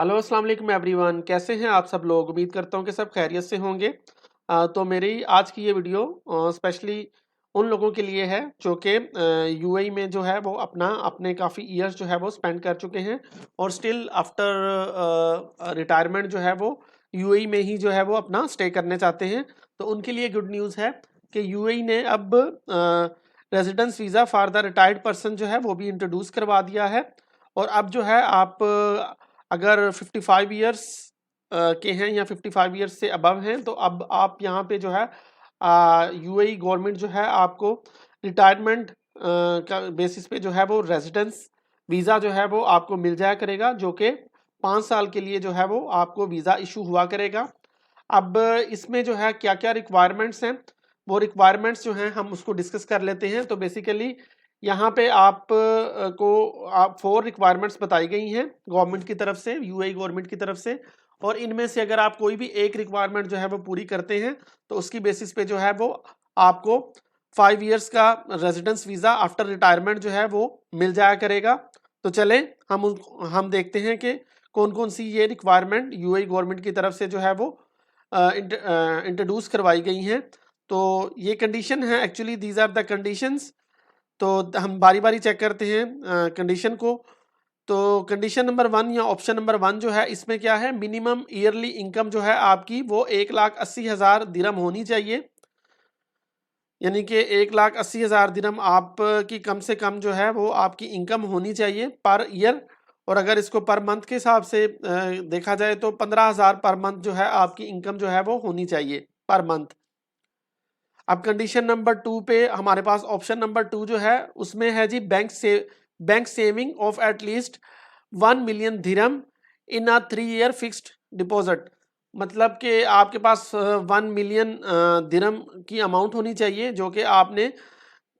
Hello अस्सलाम वालेकुम everyone, कैसे हैं आप सब लोग। उम्मीद करता हूं कि सब खैरियत से होंगे। तो मेरी आज की ये वीडियो स्पेशली उन लोगों के लिए है जो कि यूएई में जो है वो अपने काफ़ी ईयर्स जो है वो स्पेंड कर चुके हैं और स्टिल आफ्टर रिटायरमेंट जो है वो यूएई में ही जो है वो अपना स्टे करने चाहते हैं। तो उनके लिए गुड न्यूज़ है कि यूएई ने अब residence visa for the retired person जो है वो भी इंट्रोड्यूस करवा दिया है। और अब जो है आप अगर 55 इयर्स के हैं या 55 इयर्स से अबव हैं तो अब आप यहाँ पे जो है यूएई गवर्नमेंट जो है आपको रिटायरमेंट का बेसिस पे जो है वो रेजिडेंस वीज़ा जो है वो आपको मिल जाया करेगा, जो कि 5 साल के लिए जो है वो आपको वीज़ा इशू हुआ करेगा। अब इसमें जो है क्या क्या रिक्वायरमेंट्स हैं, वो रिक्वायरमेंट्स जो हैं हम उसको डिस्कस कर लेते हैं। तो बेसिकली यहाँ पे आप 4 रिक्वायरमेंट्स बताई गई हैं गवर्नमेंट की तरफ से, यूएई गवर्नमेंट की तरफ से। और इनमें से अगर आप कोई भी एक रिक्वायरमेंट जो है वो पूरी करते हैं तो उसकी बेसिस पे जो है वो आपको 5 इयर्स का रेजिडेंस वीज़ा आफ्टर रिटायरमेंट जो है वो मिल जाया करेगा। तो चलें हम देखते हैं कि कौन कौन सी ये रिक्वायरमेंट यूएई गवर्नमेंट की तरफ से जो है वो इंट्रोड्यूस करवाई गई हैं। तो ये कंडीशन है, actually these are the conditions. तो हम बारी बारी चेक करते हैं कंडीशन को। तो कंडीशन नंबर 1 या ऑप्शन नंबर 1 जो है इसमें क्या है, मिनिमम ईयरली इनकम जो है आपकी वो 1,80,000 दिरहम होनी चाहिए। यानी कि 1,80,000 दिरहम आपकी कम से कम जो है वो आपकी इनकम होनी चाहिए पर ईयर। और अगर इसको पर मंथ के हिसाब से देखा जाए तो 15,000 पर मंथ जो है आपकी इनकम जो है वो होनी चाहिए पर मंथ। अब कंडीशन नंबर 2 पे हमारे पास ऑप्शन नंबर 2 जो है उसमें है जी bank saving of at least 1 million dirham in a 3 year fixed deposit. मतलब कि आपके पास 1 मिलियन दिरहम की अमाउंट होनी चाहिए जो कि आपने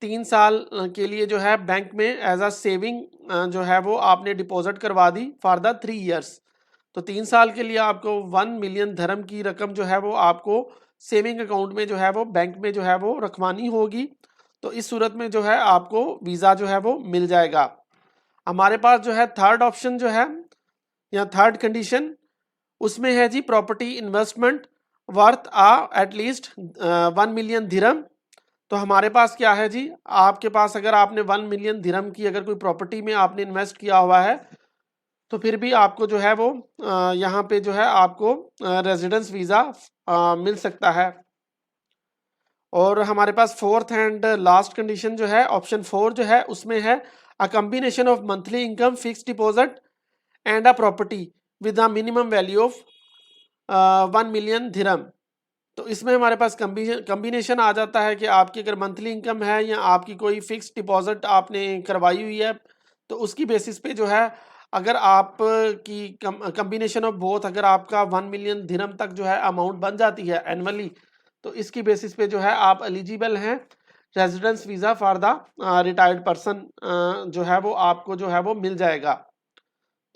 3 साल के लिए जो है बैंक में एज अ सेविंग जो है वो आपने डिपॉजिट करवा दी फॉर द 3 ईयर्स। तो 3 साल के लिए आपको 1 मिलियन धर्म की रकम जो है वो आपको सेविंग अकाउंट में जो है वो बैंक में जो है वो रखवानी होगी। तो इस सूरत में जो है आपको वीज़ा जो है वो मिल जाएगा। हमारे पास जो है थर्ड ऑप्शन जो है या थर्ड कंडीशन उसमें है जी property investment worth at least 1 million dirham. तो हमारे पास क्या है जी, आपके पास अगर आपने 1 मिलियन दिरहम की अगर कोई प्रॉपर्टी में आपने इन्वेस्ट किया हुआ है तो फिर भी आपको जो है वो यहाँ पे जो है आपको रेजिडेंस वीज़ा मिल सकता है। और हमारे पास फोर्थ एंड लास्ट कंडीशन जो है ऑप्शन 4 जो है उसमें है a combination of monthly income fix deposit and a property with a minimum value of 1 million dirham. तो इसमें हमारे पास कम्बिनेशन आ जाता है कि आपकी अगर मंथली इनकम है या आपकी कोई फिक्स डिपॉजिट आपने करवाई हुई है तो उसकी बेसिस पे जो है अगर आप की कम्बिनेशन ऑफ बोथ अगर आपका 1 मिलियन दिरहम तक जो है अमाउंट बन जाती है एनुअली तो इसकी बेसिस पे जो है आप एलिजिबल हैं residence visa for the retired person जो है वो आपको जो है वो मिल जाएगा।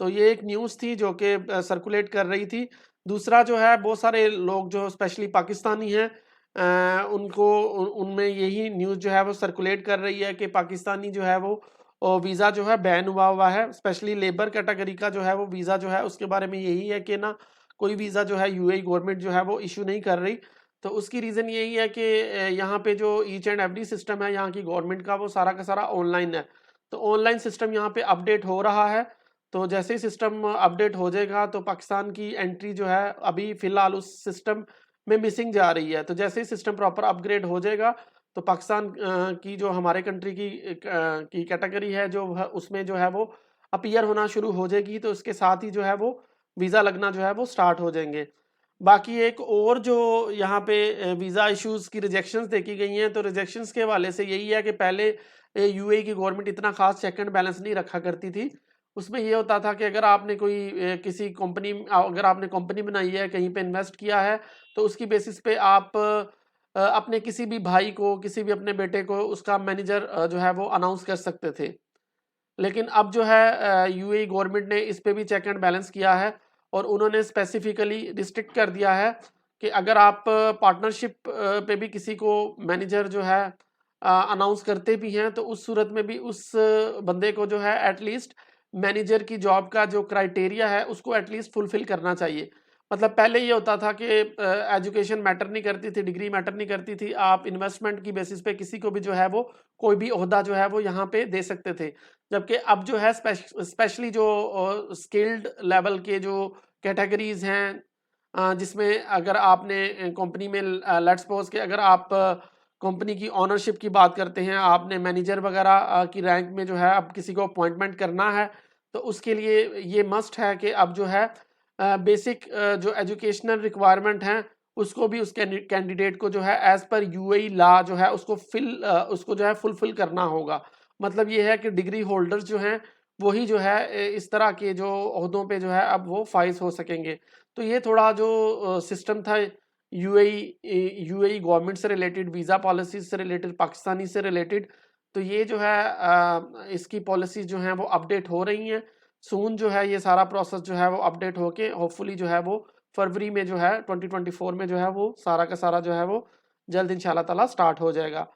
तो ये एक न्यूज़ थी जो कि सर्कुलेट कर रही थी। दूसरा जो है बहुत सारे लोग जो स्पेशली पाकिस्तानी हैं उनमें यही न्यूज़ जो है वो सर्कुलेट कर रही है कि पाकिस्तानी जो है वो वीज़ा जो है बैन हुआ है। स्पेशली लेबर कैटेगरी का जो है वो वीज़ा जो है उसके बारे में यही है कि ना कोई वीज़ा जो है यूएई गवर्नमेंट जो है वो इशू नहीं कर रही। तो उसकी रीज़न यही है कि यहाँ पे जो ईच एंड एवरी सिस्टम है यहाँ की गवर्नमेंट का वो सारा का सारा ऑनलाइन है। तो ऑनलाइन सिस्टम यहाँ पे अपडेट हो रहा है। तो जैसे ही सिस्टम अपडेट हो जाएगा तो पाकिस्तान की एंट्री जो है अभी फ़िलहाल उस सिस्टम में मिसिंग जा रही है। तो जैसे ही सिस्टम प्रॉपर अपग्रेड हो जाएगा तो पाकिस्तान की जो हमारे कंट्री की कैटेगरी है जो उसमें जो है वो अपीयर होना शुरू हो जाएगी। तो इसके साथ ही जो है वो वीज़ा लगना जो है वो स्टार्ट हो जाएंगे। बाकी एक और जो यहाँ पे वीज़ा इश्यूज़ की रिजेक्शंस देखी गई हैं तो रिजेक्शंस के हवाले से यही है कि पहले यूएई की गवर्नमेंट इतना खास चेक एंड बैलेंस नहीं रखा करती थी। उसमें ये होता था कि अगर आपने किसी कंपनी अगर आपने कंपनी बनाई है कहीं पे इन्वेस्ट किया है तो उसकी बेसिस पे आप अपने किसी भी भाई को किसी भी अपने बेटे को उसका मैनेजर जो है वो अनाउंस कर सकते थे। लेकिन अब जो है यूएई गवर्नमेंट ने इस पे भी चेक एंड बैलेंस किया है और उन्होंने स्पेसिफिकली रिस्ट्रिक्ट कर दिया है कि अगर आप पार्टनरशिप पे भी किसी को मैनेजर जो है अनाउंस करते भी हैं तो उस सूरत में भी उस बंदे को जो है एटलीस्ट मैनेजर की जॉब का जो क्राइटेरिया है उसको एटलीस्ट फुलफिल करना चाहिए। मतलब पहले ये होता था कि एजुकेशन मैटर नहीं करती थी, डिग्री मैटर नहीं करती थी, आप इन्वेस्टमेंट की बेसिस पे किसी को भी जो है वो कोई भी ओहदा जो है वो यहाँ पे दे सकते थे। जबकि अब जो है स्पेशली जो स्किल्ड लेवल के जो कैटेगरीज हैं, जिसमें अगर आपने कंपनी में लेट्स सपोज कि अगर आप कंपनी की ओनरशिप की बात करते हैं, आपने मैनेजर वगैरह की रैंक में जो है अब किसी को अपॉइंटमेंट करना है, तो उसके लिए ये मस्ट है कि अब जो है बेसिक जो एजुकेशनल रिक्वायरमेंट हैं उसको भी उस कैंडिडेट को जो है एज पर यूएई लॉ जो है उसको जो है फुलफिल करना होगा। मतलब ये है कि डिग्री होल्डर्स जो हैं वही जो है इस तरह के जो ओहदों पे जो है अब वो फाइज हो सकेंगे। तो ये थोड़ा जो सिस्टम था यूएई गवर्नमेंट से रिलेटेड, वीज़ा पॉलिसीज से रिलेटेड, पाकिस्तानी से रिलेटेड, तो ये जो है इसकी पॉलिसीज जो हैं वो अपडेट हो रही हैं। सून जो है ये सारा प्रोसेस जो है वो अपडेट होके होपफुली जो है वो फरवरी में जो है 2024 में जो है वो सारा का सारा जो है वो जल्द इंशाल्लाह ताला स्टार्ट हो जाएगा।